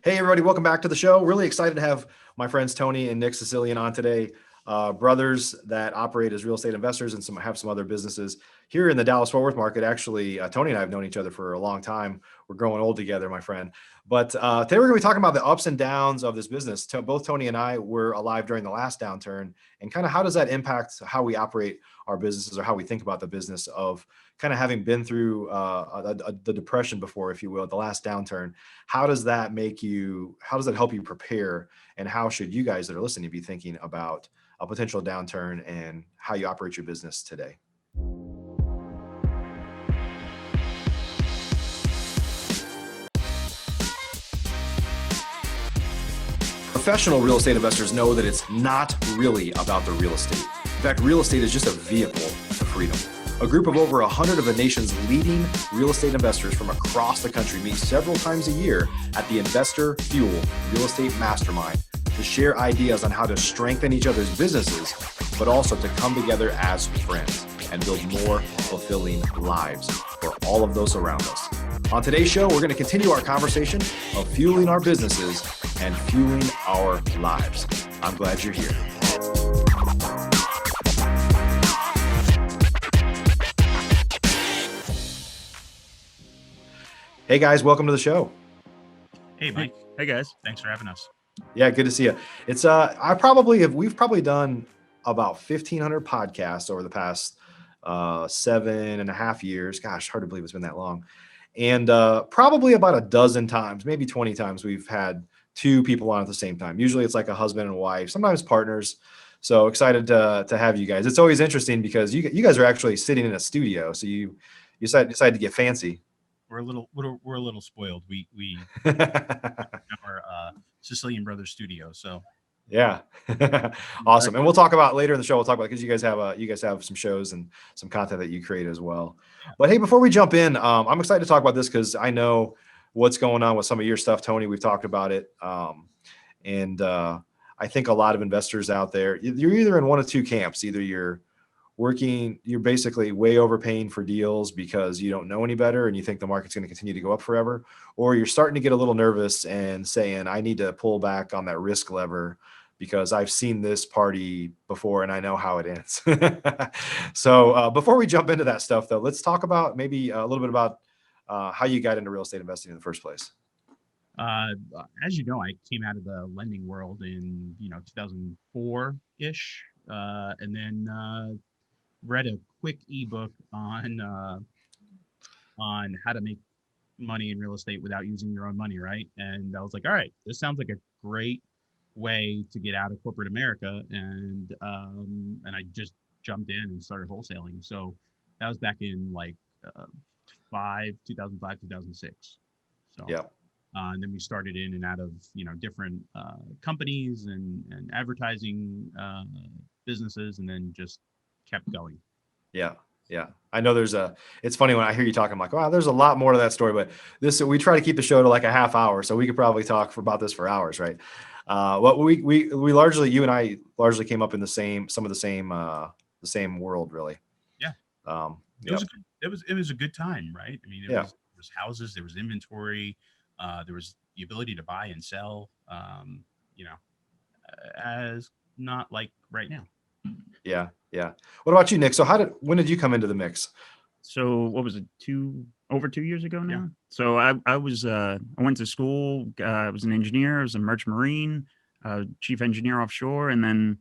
Hey, everybody, welcome back to the show. Really excited to have my friends Tony and Nick Sicilian on today. Brothers that operate as real estate investors and have some other businesses here in the Dallas-Fort Worth market. Actually, Tony and I have known each other for a long time. We're growing old together, my friend. But today we're going to be talking about the ups and downs of this business. Both Tony and I were alive during the last downturn, and kind of how does that impact how we operate our businesses or how we think about the business of kind of having been through the depression before, if you will, the last downturn. How does that help you prepare? And how should you guys that are listening be thinking about a potential downturn and how you operate your business today? Professional real estate investors know that it's not really about the real estate. In fact, real estate is just a vehicle to freedom. A group of over 100 of the nation's leading real estate investors from across the country meet several times a year at the Investor Fuel Real Estate Mastermind to share ideas on how to strengthen each other's businesses, but also to come together as friends and build more fulfilling lives for all of those around us. On today's show, we're going to continue our conversation of fueling our businesses and fueling our lives. I'm glad you're here. Hey guys, welcome to the show. Hey Mike. Hey guys. Thanks for having us. Yeah, good to see you. It's we've probably done about 1,500 podcasts over the past 7.5 years. Gosh, hard to believe it's been that long. And probably about a dozen times, maybe 20 times, we've had two people on at the same time. Usually it's like a husband and wife, sometimes partners. So excited to have you guys. It's always interesting because you guys are actually sitting in a studio. So you decided to get fancy. We're a little spoiled. We our Sicilian Brothers studio. So yeah, awesome. And we'll talk about later in the show. We'll talk about because you guys have some shows and some content that you create as well. Yeah. But hey, before we jump in, I'm excited to talk about this because I know what's going on with some of your stuff, Tony. We've talked about it, and I think a lot of investors out there, you're either in one of two camps. Either you're basically way overpaying for deals because you don't know any better and you think the market's going to continue to go up forever, or you're starting to get a little nervous and saying, I need to pull back on that risk lever because I've seen this party before and I know how it ends. So before we jump into that stuff though, let's talk about maybe a little bit about how you got into real estate investing in the first place. As you know, I came out of the lending world in 2004-ish, and then read a quick ebook on how to make money in real estate without using your own money, right? And I was like, all right, this sounds like a great way to get out of corporate America, and I just jumped in and started wholesaling. So that was back in 2005, 2006. So yeah. And then we started in and out of different companies and advertising businesses, and then just kept going. Yeah. I know it's funny when I hear you talking, I'm like, wow, there's a lot more to that story, but we try to keep the show to like a half hour. So we could probably talk about this for hours. Right. What we largely, you and I largely came up in the same world, really. Yeah. It was a good time, right? I mean, there was houses, there was inventory, there was the ability to buy and sell, as not like right now. Yeah. What about you, Nick? So when did you come into the mix? So what was it? Over 2 years ago now. Yeah. So I went to school. I was an engineer. I was a merchant marine, chief engineer offshore, and then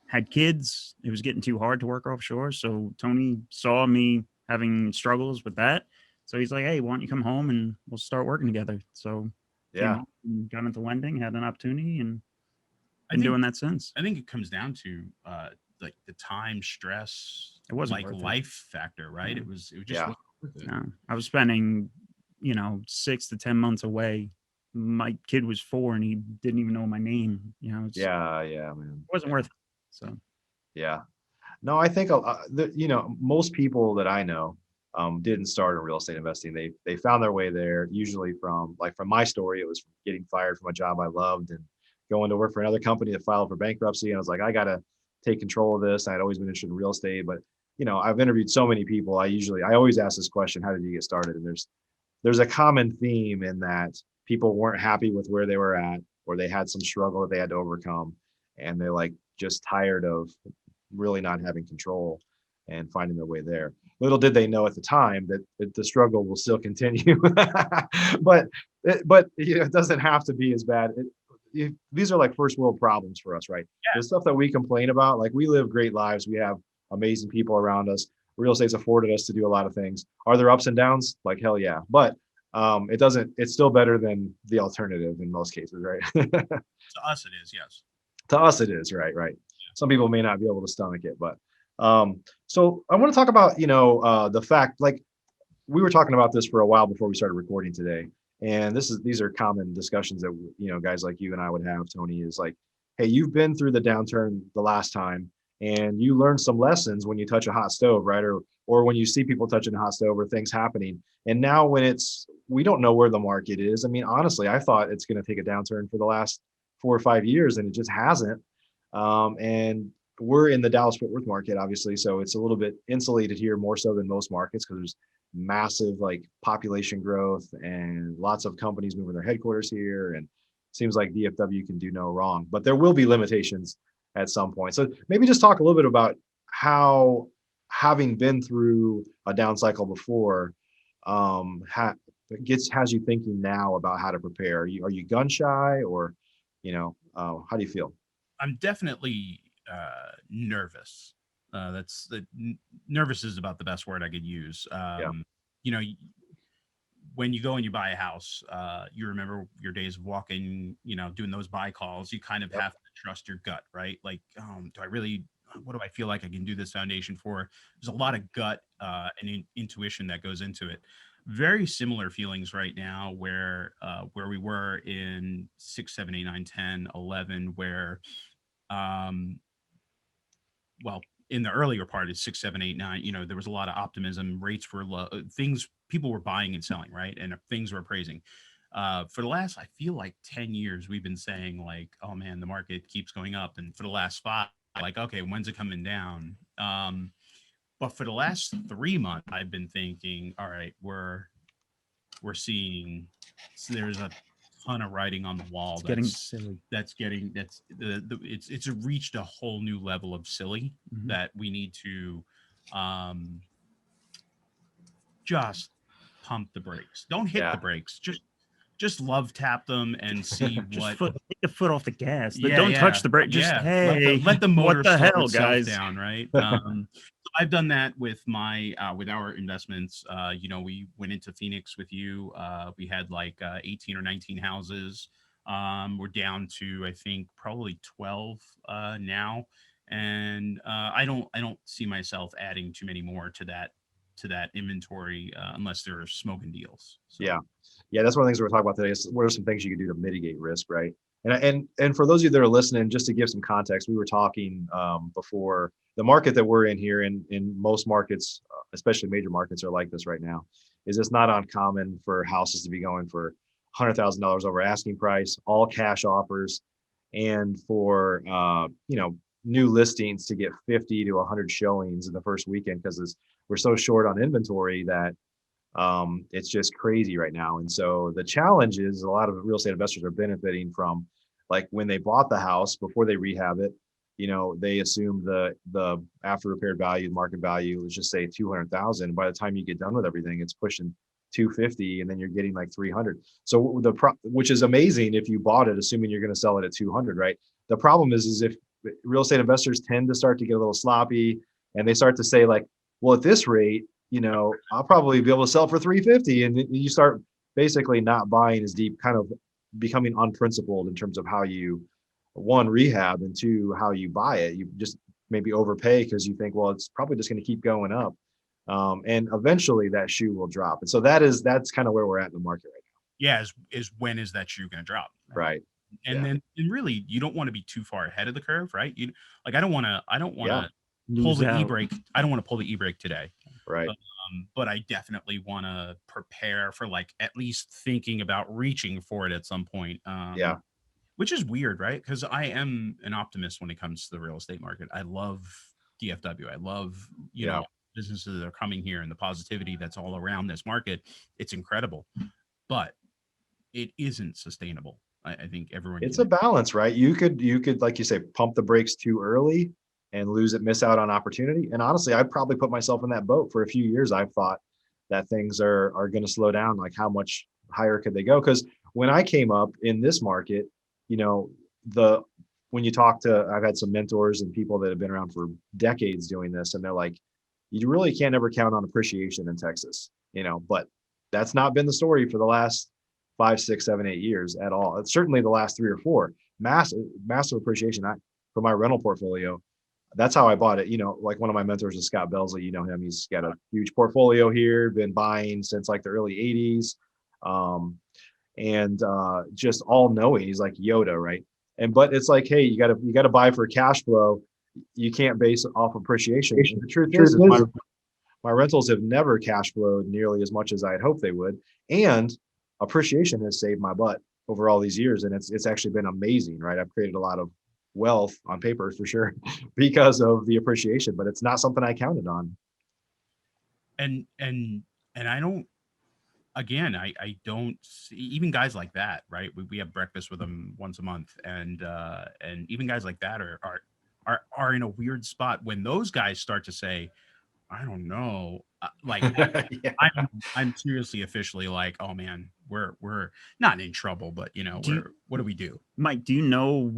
had kids. It was getting too hard to work offshore. So Tony saw me having struggles with that. So he's like, hey, why don't you come home and we'll start working together? So got into lending, had an opportunity, and been doing that since. I think it comes down to like the time, stress, it wasn't like life factor, right? Yeah. It was just worth it. No, I was spending 6 to 10 months away. My kid was 4 and he didn't even know my name. Man. It wasn't worth it. So yeah. No, I think most people that I know didn't start in real estate investing. They found their way there usually from my story. It was from getting fired from a job I loved and going to work for another company that filed for bankruptcy. And I was like, I got to take control of this. I'd always been interested in real estate, but I've interviewed so many people. I always ask this question, how did you get started? And there's a common theme in that people weren't happy with where they were at, or they had some struggle that they had to overcome, and they're like just tired of really not having control and finding their way there. Little did they know at the time that the struggle will still continue. but it doesn't have to be as bad. These are like first world problems for us, right? Yeah. The stuff that we complain about, like we live great lives, we have amazing people around us. Real estate's afforded us to do a lot of things. Are there ups and downs? Like hell yeah, but it's still better than the alternative in most cases, right? To us, it is, yes. To us it is, right. Some people may not be able to stomach it, but so I want to talk about the fact, like we were talking about this for a while before we started recording today, and these are common discussions that guys like you and I would have, Tony, is like, hey, you've been through the downturn the last time, and you learned some lessons when you touch a hot stove, right? Or when you see people touching a hot stove or things happening. And now when we don't know where the market is. I mean, honestly, I thought it's going to take a downturn for the last 4 or 5 years, and it just hasn't. And we're in the Dallas-Fort Worth market, obviously, so it's a little bit insulated here more so than most markets because there's massive like population growth and lots of companies moving their headquarters here, and seems like DFW can do no wrong, but there will be limitations at some point. So maybe just talk a little bit about how, having been through a down cycle before, has you thinking now about how to prepare. Are you gun shy, or how do you feel? I'm definitely nervous. Nervous is about the best word I could use. Yeah. You know, when you go and you buy a house, you remember your days of walking, doing those buy calls. You kind of Yep. have to trust your gut, right? Like, what do I feel like I can do this foundation for? There's a lot of gut and intuition that goes into it. Very similar feelings right now where we were in 6, 7, 8, 9, 10, 11, where um well, in the earlier part is 6, 7, 8, 9, there was a lot of optimism. Rates were low, things, people were buying and selling, right? And things were appraising. For the last, I feel like 10 years, we've been saying like, oh man, the market keeps going up. And for the last 5, like, okay, when's it coming down? But for the last 3 months, I've been thinking, all right, we're seeing, so there's a ton of writing on the wall. It's getting silly. It's reached a whole new level of silly that we need to just pump the brakes. Don't hit the brakes. Just love tap them and see Just what. take the foot off the gas. Yeah, Don't touch the brake. Just hey, let the motor what the slow hell, itself guys? down, right? I've done that with my with our investments. We went into Phoenix with you. We had like 18 or 19 houses. We're down to, I think, probably 12 now, and I don't see myself adding too many more to that inventory unless there are smoking deals. So. Yeah, that's one of the things we're talking about today. Is what are some things you can do to mitigate risk, right? And for those of you that are listening, just to give some context, we were talking before, the market that we're in here, in most markets, especially major markets, are like this right now. Is it's not uncommon for houses to be going for $100,000 over asking price, all cash offers, and for new listings to get 50 to 100 showings in the first weekend, because we're so short on inventory that it's just crazy right now. And so the challenge is, a lot of real estate investors are benefiting from, like, when they bought the house before they rehab it, they assume the after repaired value, market value, let's just say 200,000. By the time you get done with everything, it's pushing 250, and then you're getting like 300. So which is amazing if you bought it assuming you're going to sell it at 200, right? The problem is if real estate investors tend to start to get a little sloppy, and they start to say like, well, at this rate, I'll probably be able to sell for 350. And you start basically not buying as deep, kind of becoming unprincipled in terms of how you, one, rehab, and two, how you buy it. You just maybe overpay because you think, well, it's probably just going to keep going up. And eventually that shoe will drop. And so that's kind of where we're at in the market right now. Yeah. Is when is that shoe going to drop? Right. And then, and really, you don't want to be too far ahead of the curve, right? I don't want to pull the e-brake. I don't want to pull the e-brake today. Right. But I definitely want to prepare for, like, at least thinking about reaching for it at some point. Which is weird, right? Because I am an optimist when it comes to the real estate market. I love DFW. I love, businesses that are coming here, and the positivity that's all around this market. It's incredible. But it isn't sustainable. I think everyone It's can. a balance, right? You could, like you say, pump the brakes too early and miss out on opportunity. And honestly, I'd probably put myself in that boat for a few years. I've thought that things are going to slow down. Like how much higher could they go? Because when I came up in this market, you know, the when you talk to, I've had some mentors and people that have been around for decades doing this, and they're like, you really can't ever count on appreciation in Texas, but that's not been the story for the last 5, 6, 7, 8 years at all. It's certainly the last 3 or 4. Massive appreciation. For my rental portfolio, that's how I bought it. Like one of my mentors is Scott Belsley. You know him. He's got a huge portfolio here, been buying since like the early 80s. And just all knowing. He's like Yoda, right? But it's like, hey, you gotta buy for cash flow. You can't base it off appreciation. And the truth is my rentals have never cash flowed nearly as much as I had hoped they would. And appreciation has saved my butt over all these years. And it's actually been amazing, right? I've created a lot of wealth on paper for sure because of the appreciation, but it's not something I counted on. And I don't, again, I don't see, even guys like that, right? We have breakfast with them once a month, and even guys like that are in a weird spot when those guys start to say, I don't know, like Yeah. I'm seriously officially like, oh man, we're not in trouble, but what do we do? Mike, do you know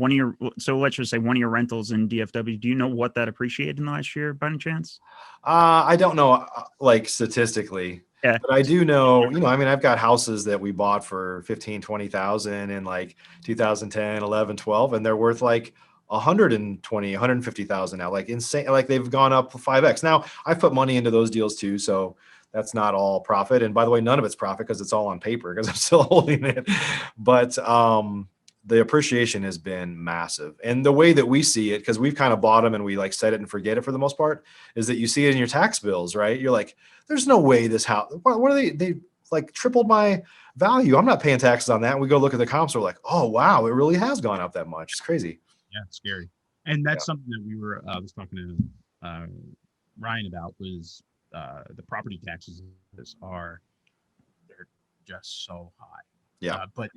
so let's just say one of your rentals in DFW, do you know what that appreciated in the last year by any chance? I don't know, like statistically, Yeah. but I do know, I mean, I've got houses that we bought for 15, 20,000 in like 2010, 11, 12, and they're worth like 120, 150,000 now, like insane. Like they've gone up 5x. Now I've put money into those deals too. So that's not all profit. And by the way, none of it's profit because it's all on paper because I'm still holding it. But, the appreciation has been massive. And the way that we see it, because we've kind of bought them and we like set it and forget it for the most part, is that you see it in your tax bills, right? You're like, there's no way this house, what are they like tripled my value. I'm not paying taxes on that. And we go look at the comps. We're like, oh, wow, it really has gone up that much. It's crazy. Yeah, it's scary. And that's something that we were, I was talking to Ryan about was the property taxes they're just so high. Yeah. But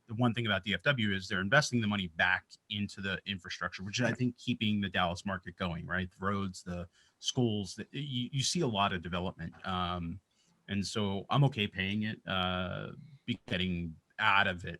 the one thing about DFW is they're investing the money back into the infrastructure, which is, I think, keeping the Dallas market going, right? The roads, the schools, you see a lot of development. And so I'm okay paying it, getting out of it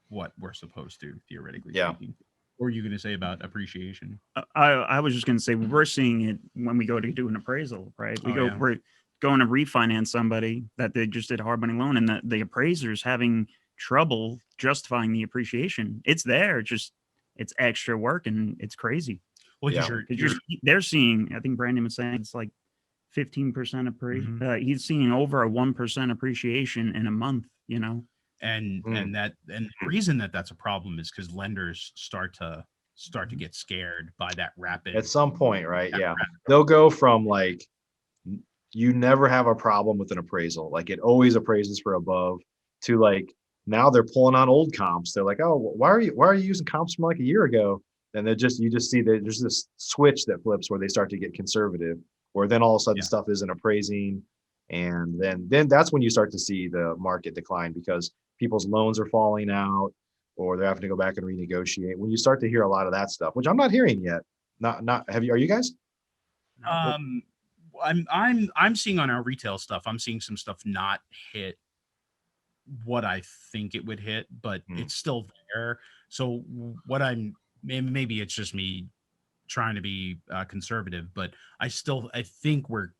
what we're supposed to, theoretically speaking. What are you going to say about appreciation? I was just going to say, we're seeing it when we go to do an appraisal, right? We're going to refinance somebody that they just did a hard money loan, and the appraiser's having trouble justifying the appreciation. It's there, it's extra work, and it's crazy. Well, they're seeing, I think Brandon was saying it's like 15% he's seeing over a 1% appreciation in a month, and the reason that's a problem is because lenders start to get scared by that rapid at some point, right? Yeah, they'll go from like, you never have a problem with an appraisal, like it always appraises for above, to like, now they're pulling on old comps. They're like, oh, why are you using comps from like a year ago? And you just see that there's this switch that flips where they start to get conservative, or then all of a sudden stuff isn't appraising. And then that's when you start to see the market decline because people's loans are falling out, or they're having to go back and renegotiate. When you start to hear a lot of that stuff, which I'm not hearing yet. Are you guys? I'm seeing on our retail stuff, I'm seeing some stuff not hit what I think it would hit, but it's still there. So maybe it's just me trying to be conservative, but I think we're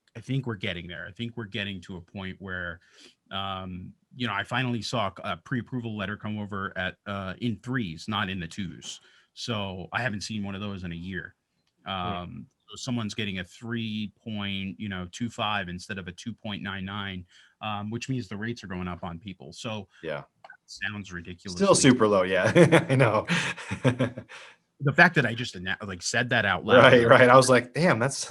getting there. I think we're getting to a point where, I finally saw a pre-approval letter come over at in 3s, not in the 2s. So I haven't seen one of those in a year. So someone's getting a 3.25 instead of a 2.99, which means the rates are going up on people. So yeah, sounds ridiculous. Still super low. Yeah, I know. The fact that I just said that out loud. Right. I was like, damn, that's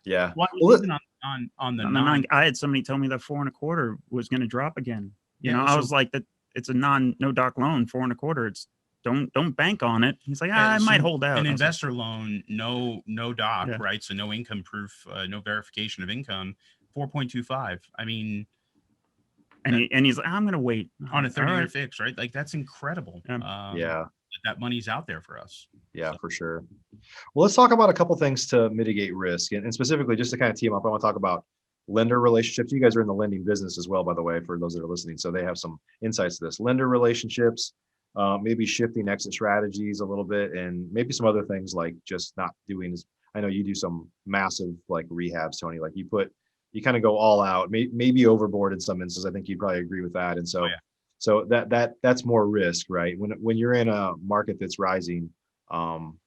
yeah. Well, even on the 9, I had somebody tell me that 4.25 was going to drop again. I was like, that it's a no doc loan, 4.25. It's don't bank on it. He's like, I might hold out. An investor loan, no doc, right? So no income proof, no verification of income, 4.25. I mean, and he's like, I'm gonna wait on a All 30-year right. fix, right? Like that's incredible. Yeah. That money's out there for us. Yeah, So, for sure. Well, let's talk about a couple things to mitigate risk, and specifically, just to kind of team up, I want to talk about lender relationships. You guys are in the lending business as well, by the way, for those that are listening, so they have some insights to this. Lender relationships, maybe shifting exit strategies a little bit, and maybe some other things like just not doing as. I know you do some massive like rehabs, Tony. Like you kind of go all out, maybe overboard in some instances. I think you'd probably agree with that, and oh so yeah. so that's more risk, right? When you're in a market that's rising, um,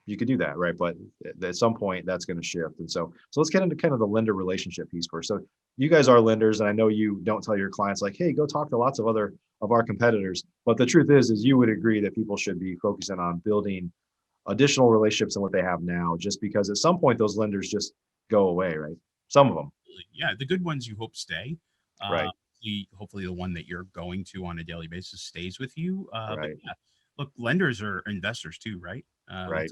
you could do that, right? But at some point that's going to shift. And so let's get into kind of the lender relationship piece first. So you guys are lenders, and I know you don't tell your clients like, hey, go talk to lots of other of our competitors. But the truth is you would agree that people should be focusing on building additional relationships than what they have now, just because at some point those lenders just go away, right? Some of them, Yeah, the good ones you hope stay. right? Hopefully the one that you're going to on a daily basis stays with you. But Right, yeah, look, lenders are investors too, right? right,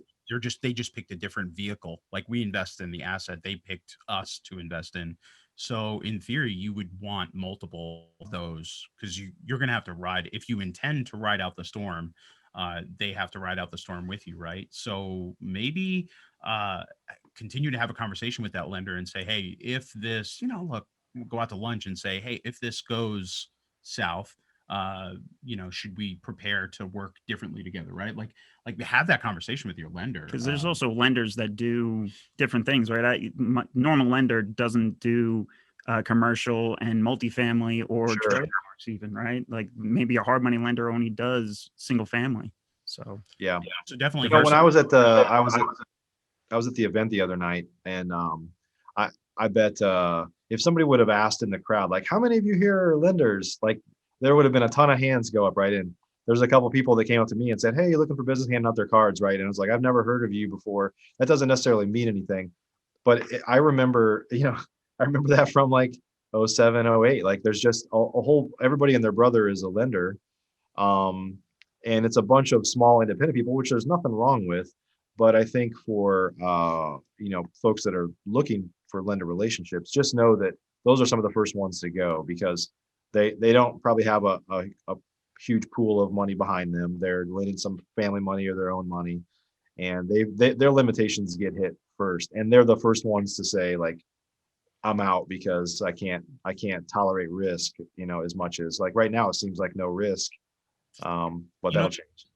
They just picked a different vehicle. Like we invest in the asset, they picked us to invest in. So in theory, you would want multiple of those because you're going to have to ride if you intend to ride out the storm. They have to ride out the storm with you, right? So maybe uh, continue to have a conversation with that lender and say, hey, if this, look, go out to lunch and say, hey, if this goes south, should we prepare to work differently together, right? Like have that conversation with your lender. Because there's also lenders that do different things, right? Normal lender doesn't do commercial and multifamily or sure, trailer parks even, right? Like maybe a hard money lender only does single family. So yeah. So definitely When here's I was at the, I was at the event the other night, and I I bet if somebody would have asked in the crowd, like, how many of you here are lenders? Like, there would have been a ton of hands go up, right? And there's a couple people that came up to me and said, "Hey, you looking for business?" Handing out their cards, right? And I was like, "I've never heard of you before." That doesn't necessarily mean anything, but I remember, I remember that from like '07, '08. Like, there's just a whole everybody and their brother is a lender, um, and it's a bunch of small independent people, which there's nothing wrong with. But I think for folks that are looking for lender relationships, just know that those are some of the first ones to go, because they don't probably have a huge pool of money behind them. They're lending some family money or their own money, and their limitations get hit first, and they're the first ones to say like, I'm out because I can't tolerate risk, as much as like right now it seems like no risk, but you know that'll change.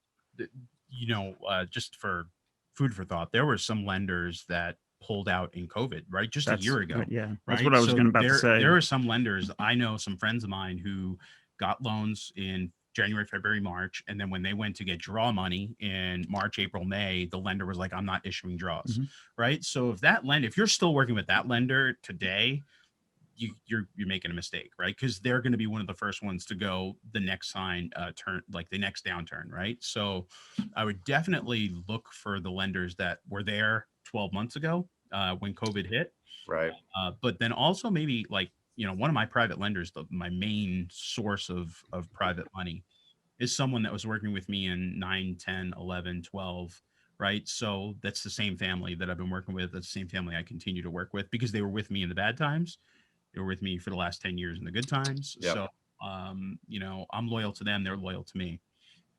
just for food for thought, there were some lenders that pulled out in COVID, right? Just a that's year ago, yeah, that's what right? I was So going about to there say. are some lenders. I know some friends of mine who got loans in January, February, March, and then when they went to get draw money in March, April, May, the lender was like, "I'm not issuing draws," Mhm. right? So if you're still working with that lender today, you're making a mistake, right? Because they're going to be one of the first ones to go the next turn, like the next downturn, right? So I would definitely look for the lenders that were there 12 months ago when COVID hit, Right. but then also maybe like one of my private lenders, my main source of private money is someone that was working with me in 9, 10, 11, 12. Right. So that's the same family that I've been working with. That's the same family I continue to work with because they were with me in the bad times. They were with me for the last 10 years in the good times. Yep. So, I'm loyal to them. They're loyal to me.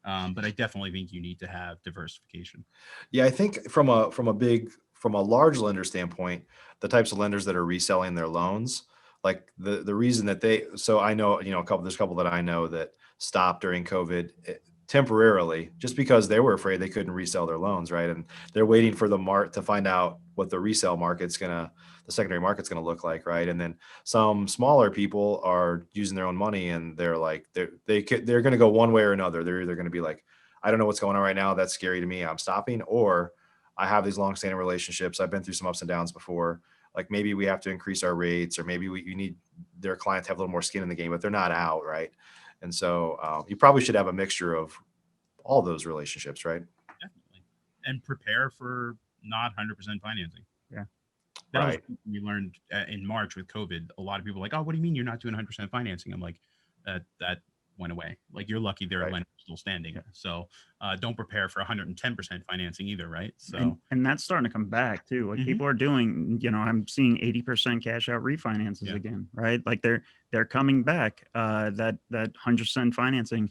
But I definitely think you need to have diversification. Yeah, I think from a large lender standpoint, the types of lenders that are reselling their loans, like the reason that so I know, there's a couple that I know that stopped during COVID, temporarily, just because they were afraid they couldn't resell their loans, right? And they're waiting for to find out what the secondary market's gonna look like, right? And then some smaller people are using their own money, and they're like they're gonna go one way or another. They're either gonna be like, I don't know what's going on right now. That's scary to me. I'm stopping. Or I have these long-standing relationships. I've been through some ups and downs before. Like maybe we have to increase our rates, or maybe you need their clients to have a little more skin in the game, but they're not out, right? And so you probably should have a mixture of all those relationships, right? Definitely. And prepare for not 100% financing. Yeah. That was Right. something we learned in March with COVID. A lot of people were like, oh, what do you mean you're not doing 100% financing? I'm like, that went away. Like you're lucky there are Right. lenders still standing. Yeah. So don't prepare for 110% financing either, right? So and that's starting to come back too. Like Mhm. people are doing, I'm seeing 80% cash out refinances Yeah. again, right? Like they're coming back. That 100% financing.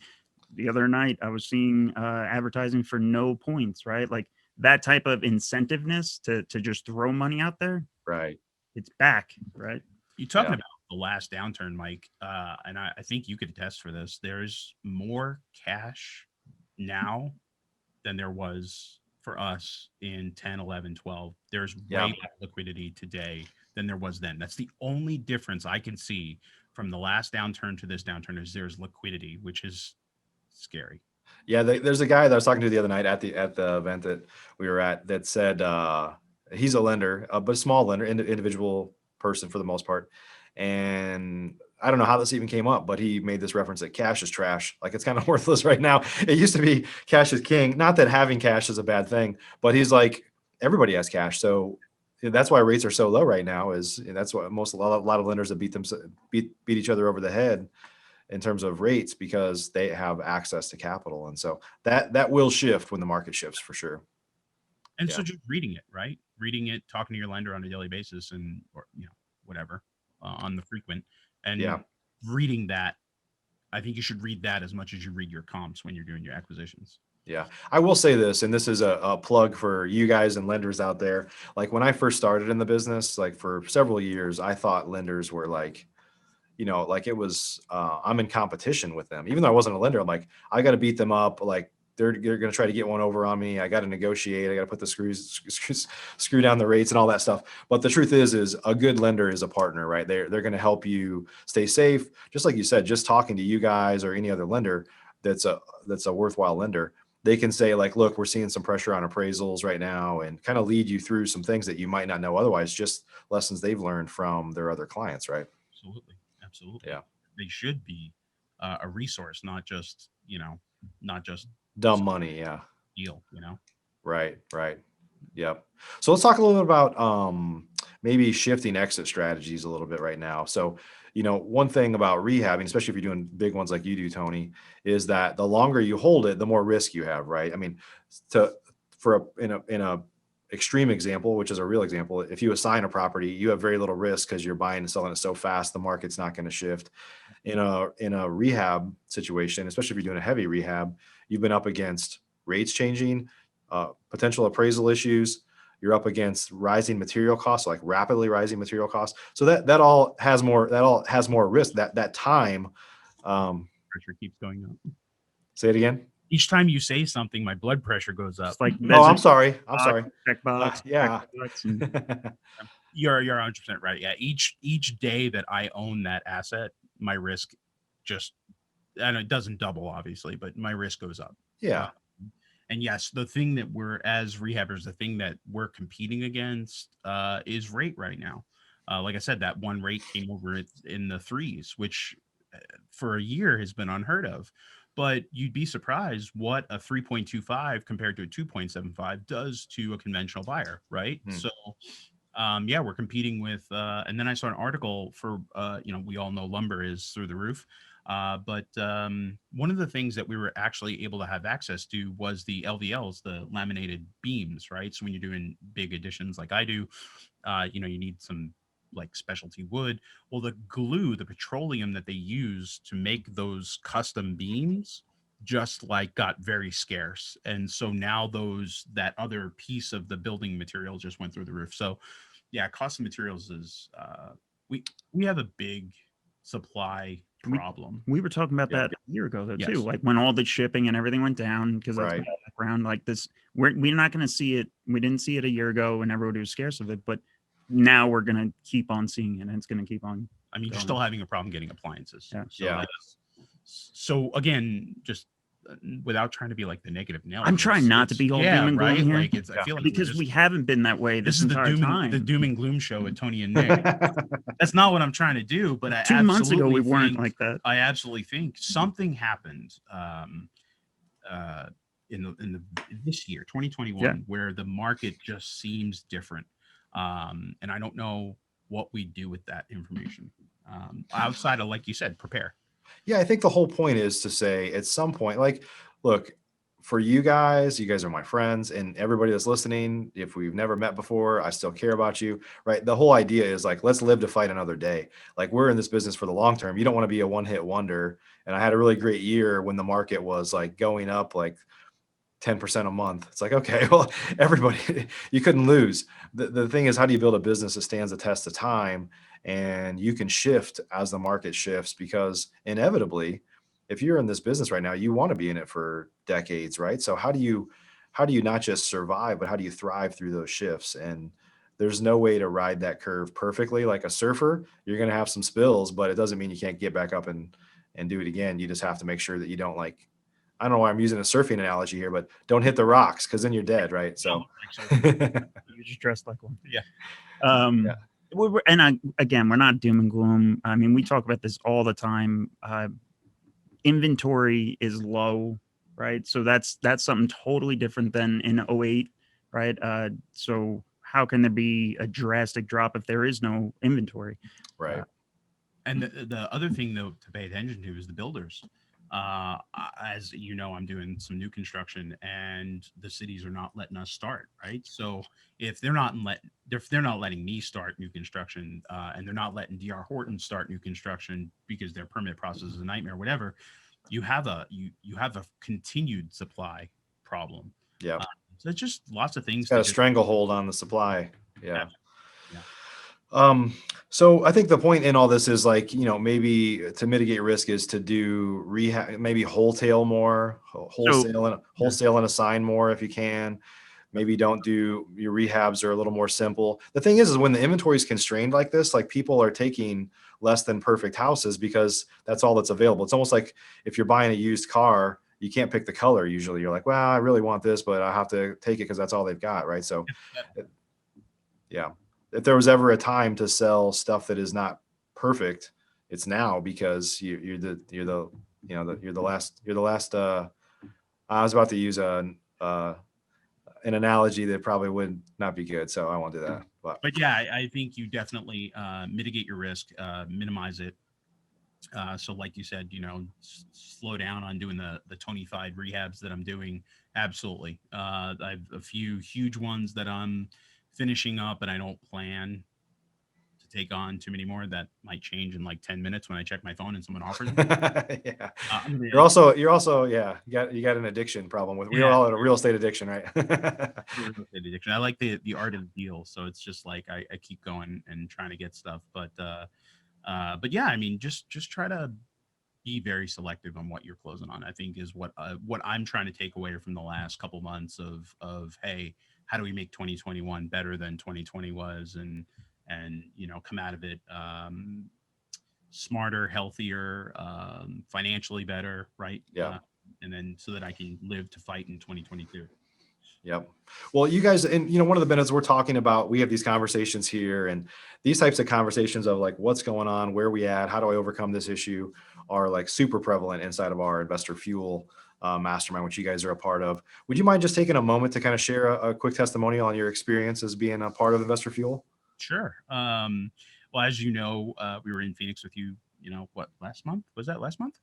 The other night I was seeing advertising for no points, right? Like that type of incentiveness to just throw money out there, Right. it's back, right? you talking Yeah. about the last downturn, Mike, and I think you could attest for this. There's more cash now than there was for us in 10, 11, 12. There's Yeah. way more liquidity today than there was then. That's the only difference I can see from the last downturn to this downturn is there's liquidity, which is scary. Yeah, there's a guy that I was talking to the other night at the event that we were at that said he's a lender, but a small lender, individual person for the most part. And I don't know how this even came up, but he made this reference that cash is trash. Like it's kind of worthless right now. It used to be cash is king. Not that having cash is a bad thing, but he's like everybody has cash, so that's why rates are so low right now. That's why a lot of lenders that beat each other over the head in terms of rates because they have access to capital. And so that will shift when the market shifts for sure. And Yeah. so just reading it, right? Reading it, talking to your lender on a daily basis and, or, whatever, on the frequent and Yeah. reading that. I think you should read that as much as you read your comps when you're doing your acquisitions. Yeah. I will say this, and this is a plug for you guys and lenders out there. Like when I first started in the business, like for several years, I thought lenders were like, like it was, I'm in competition with them. Even though I wasn't a lender, I'm like, I got to beat them up. Like they're going to try to get one over on me. I got to negotiate. I got to put the screw down the rates and all that stuff. But the truth is a good lender is a partner, right? They're going to help you stay safe. Just like you said, just talking to you guys or any other lender that's a worthwhile lender. They can say like, look, we're seeing some pressure on appraisals right now and kind of lead you through some things that you might not know otherwise, just lessons they've learned from their other clients, right? Absolutely. Yeah. They should be a resource, not just Dumb money. Yeah. deal, Right. Yep. So let's talk a little bit about maybe shifting exit strategies a little bit right now. So, one thing about rehabbing, especially if you're doing big ones like you do, Tony, is that the longer you hold it, the more risk you have, right? I mean, in a extreme example, which is a real example, if you assign a property, you have very little risk because you're buying and selling it so fast, the market's not going to shift. In a rehab situation, especially if you're doing a heavy rehab, you've been up against rates changing, potential appraisal issues. You're up against rising material costs, like rapidly rising material costs. So that all has more risk. That time. Pressure keeps going up. Say it again. Each time you say something, my blood pressure goes up. It's like Oh, I'm sorry. check box, Yeah. check box, and You're 100% right. Yeah. Each day that I own that asset, my risk just, and it doesn't double obviously, but my risk goes up. Yeah. And yes, the thing that we're as rehabbers, the thing that we're competing against is rate right now. Like I said, that one rate came over in the threes, which for a year has been unheard of. But you'd be surprised what a 3.25 compared to a 2.75 does to a conventional buyer, right? So, yeah, we're competing with, and then I saw an article for, we all know lumber is through the roof. But one of the things that we were actually able to have access to was the LVLs, the laminated beams, right? So when you're doing big additions like I do, you need some like specialty wood. Well, the glue, the petroleum that they use to make those custom beams just like got very scarce. And so now that other piece of the building material just went through the roof. So yeah, cost of materials is we have a big supply problem. we were talking about Yeah. that a year ago though Yes. too. Like when all the shipping and everything went down, because that's Right. my background. Like this, we're not going to see it. We didn't see it a year ago when everybody was scarce of it, but now we're going to keep on seeing it, and it's going to keep on. I mean, you're going. still having a problem getting appliances. Yeah. So Yeah. so again, just without trying to be like the negative Nelly. I'm trying not to be all doom and gloom right. here, Like I feel like because we haven't been that way this this is the entire time. the doom and gloom show with Tony and Nick. That's not what I'm trying to do. But I 2 months ago we absolutely weren't think- like that. I absolutely think something happened in this year 2021 Yeah. where the market just seems different, and I don't know what we do with that information outside of, like you said, prepare. Yeah, I think the whole point is to say at some point, like, look, for you guys are my friends, and everybody that's listening, if we've never met before, I still care about you, right? The whole idea is like, let's live to fight another day. Like, we're in this business for the long term. You don't want to be a one hit wonder. And I had a really great year when the market was like going up like 10% a month. It's like, okay, well, everybody, you couldn't lose. The thing is, how do you build a business that stands the test of time and you can shift as the market shifts? Because inevitably, if you're in this business right now, you want to be in it for decades, right? So how do you not just survive, but how do you thrive through those shifts? And there's no way to ride that curve perfectly. Like a surfer, you're going to have some spills, but it doesn't mean you can't get back up and do it again. You just have to make sure that you don't like, I don't know why I'm using a surfing analogy here, but don't hit the rocks because then you're dead, right? So, You just dressed like one. Yeah. Yeah. Again, we're not doom and gloom. I mean, we talk about this all the time. Inventory is low, right? So that's something totally different than in '08, right? So how can there be a drastic drop if there is no inventory? Right. And the other thing, though, to pay attention to is the builders. As you know, I'm doing some new construction, and the cities are not letting us start. Right, so if they're not letting me start new construction, and they're not letting DR Horton start new construction because their permit process is a nightmare, whatever, you have a continued supply problem. Yeah. So it's just lots of things Got to a just stranglehold on the supply. Yeah. have. Yeah. So I think the point in all this is like, maybe to mitigate risk is to do rehab, maybe wholesale more, wholesale and assign more if you can. Maybe don't do your rehabs are a little more simple. The thing is when the inventory is constrained like this, like people are taking less than perfect houses because that's all that's available. It's almost like if you're buying a used car, you can't pick the color. Usually you're like, well, I really want this, but I have to take it because that's all they've got. Right. So yeah, if there was ever a time to sell stuff that is not perfect, it's now because you're the last. I was about to use an analogy that probably would not be good, so I won't do that. But yeah, I think you definitely mitigate your risk, minimize it. So, like you said, slow down on doing the 25 rehabs that I'm doing. Absolutely. I have a few huge ones that I'm finishing up, and I don't plan to take on too many more. That might change in like 10 minutes when I check my phone and someone offers them. Yeah. I'm gonna- You're also yeah, you got an addiction problem with we're yeah, all at a real estate addiction, right? real estate addiction. I like the art of the deal, so it's just like I keep going and trying to get stuff, but yeah, I mean, just try to be very selective on what you're closing on. I think is what I'm trying to take away from the last couple months of hey, how do we make 2021 better than 2020 was, and come out of it smarter, healthier, financially better, right? Yeah. And then so that I can live to fight in 2022. Yep. Well, you guys, and one of the benefits we're talking about, we have these conversations here, and these types of conversations of like, what's going on, where we at, how do I overcome this issue, are like super prevalent inside of our Investor Fuel mastermind, which you guys are a part of. Would you mind just taking a moment to kind of share a quick testimonial on your experience as being a part of Investor Fuel? Sure. Well, as you know, we were in Phoenix with you. What, last month? Was that last month?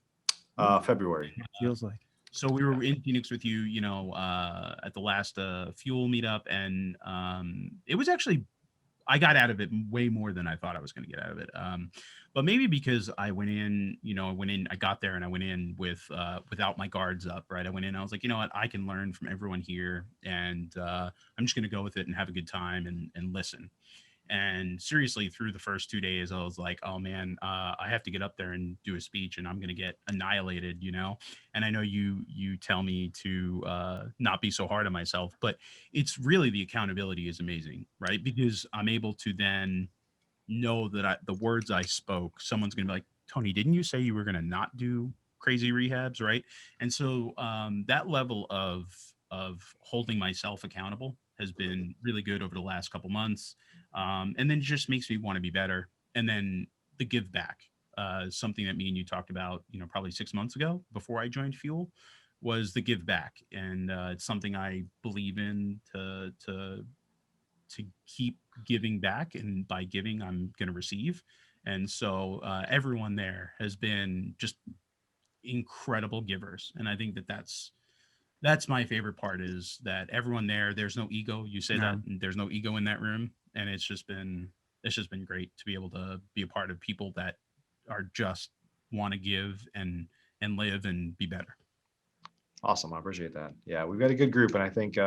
February. Feels like. So we were in Phoenix with you, at the last fuel meetup, and it was actually I got out of it way more than I thought I was going to get out of it. But maybe because I went in, I got there and I went in without my guards up, right? I went in, I was like, you know what, I can learn from everyone here, and I'm just going to go with it and have a good time and listen. And seriously, through the first 2 days, I was like, oh man, I have to get up there and do a speech and I'm going to get annihilated, And I know you tell me to not be so hard on myself, but it's really the accountability is amazing, right? Because I'm able to then know that the words I spoke, someone's going to be like, Tony, didn't you say you were going to not do crazy rehabs, right? And so that level of holding myself accountable has been really good over the last couple months, and then it just makes me want to be better. And then the give back, something that me and you talked about, probably 6 months ago before I joined Fuel, was the give back, and it's something I believe in to keep giving back, and by giving I'm going to receive. And so everyone there has been just incredible givers. And I think that that's my favorite part, is that everyone there's no ego. You say that, and there's no ego in that room. And it's just been great to be able to be a part of people that are just want to give and live and be better. Awesome. I appreciate that. Yeah, we've got a good group, and I think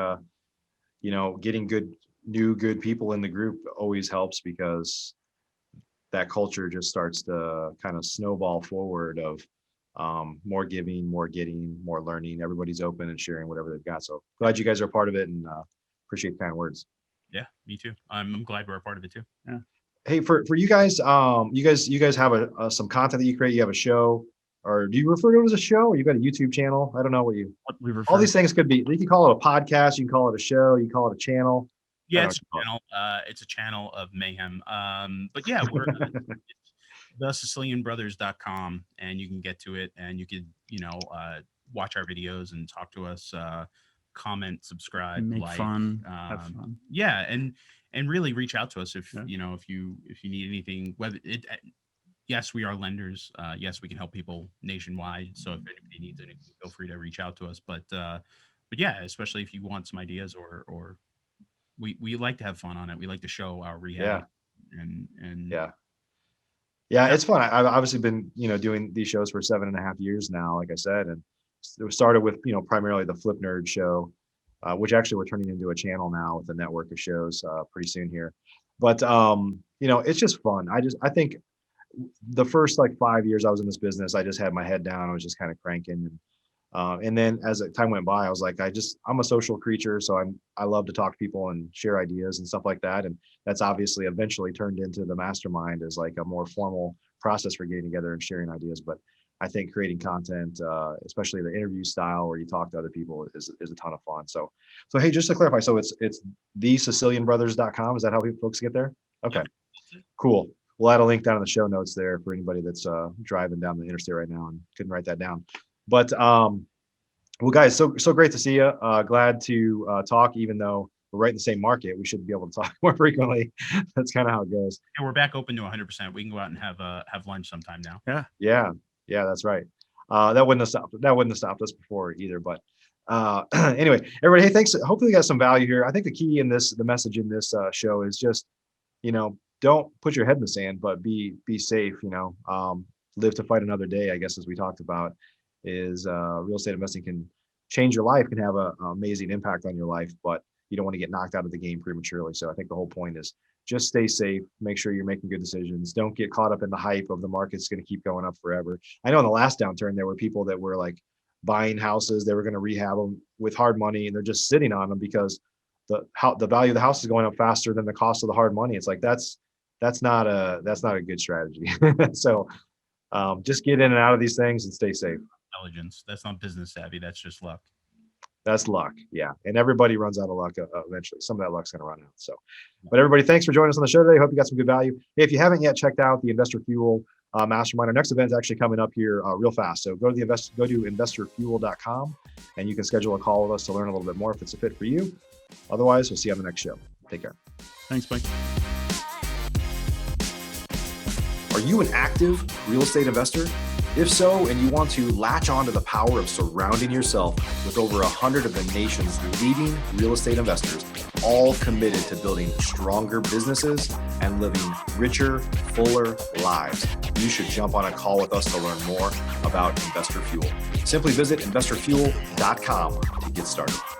getting good people in the group always helps, because that culture just starts to kind of snowball forward of more giving, more getting, more learning. Everybody's open and sharing whatever they've got. So glad you guys are a part of it, and appreciate the kind words. Yeah, me too. I'm glad we're a part of it too. Yeah. Hey, for you guys, you guys have some content that you create. You have a show, or do you refer to it as a show, or you got a YouTube channel? I don't know what all these things could be. You can call it a podcast, you can call it a show, you can call it a channel. Yeah, it's a channel. It's a channel of mayhem. But yeah, we're thesicilianbrothers.com, and you can get to it, and you could, watch our videos and talk to us, comment, subscribe, make like, fun, have fun. Yeah, and really reach out to us if if you need anything. Whether yes, we are lenders. Yes, we can help people nationwide. So if anybody needs anything, feel free to reach out to us. But yeah, especially if you want some ideas, or we like to have fun on it. We like to show our rehab. And yeah, it's fun. I've obviously been, doing these shows for 7.5 years now, like I said, and it started with, primarily the Flip Nerd show, which actually we're turning into a channel now with a network of shows pretty soon here. But, it's just fun. I think the first 5 years I was in this business, I just had my head down. I was just kind of cranking. And then as time went by, I was like, I'm a social creature. So I love to talk to people and share ideas and stuff like that. And that's obviously eventually turned into the mastermind as a more formal process for getting together and sharing ideas. But I think creating content, especially the interview style where you talk to other people, is a ton of fun. So hey, just to clarify, so it's thesicilianbrothers.com. Is that how folks get there? Okay, cool. We'll add a link down in the show notes there for anybody that's driving down the interstate right now and couldn't write that down. But well, guys, so great to see you. Glad to talk, even though we're right in the same market. We should be able to talk more frequently. That's kind of how it goes. And we're back open to 100%. We can go out and have lunch sometime now. Yeah, that's right. That wouldn't have stopped us before either. But anyway, everybody, hey, thanks. Hopefully you got some value here. I think the key in the message in this show is just, don't put your head in the sand, but be safe. Live to fight another day, I guess, as we talked about. Is real estate investing can change your life, can have an amazing impact on your life, but you don't want to get knocked out of the game prematurely. So I think the whole point is just stay safe, make sure you're making good decisions. Don't get caught up in the hype of the market's going to keep going up forever. I know in the last downturn, there were people that were buying houses, they were going to rehab them with hard money, and they're just sitting on them because the value of the house is going up faster than the cost of the hard money. It's that's not a good strategy. So just get in and out of these things and stay safe. Intelligence. That's not business savvy. That's just luck. That's luck. Yeah. And everybody runs out of luck eventually. Some of that luck's going to run out. So, but everybody, thanks for joining us on the show today. Hope you got some good value. Hey, if you haven't yet checked out the Investor Fuel Mastermind, our next event is actually coming up here real fast. So go to investorfuel.com and you can schedule a call with us to learn a little bit more if it's a fit for you. Otherwise, we'll see you on the next show. Take care. Thanks, Mike. Are you an active real estate investor? If so, and you want to latch on to the power of surrounding yourself with over 100 of the nation's leading real estate investors, all committed to building stronger businesses and living richer, fuller lives, you should jump on a call with us to learn more about Investor Fuel. Simply visit investorfuel.com to get started.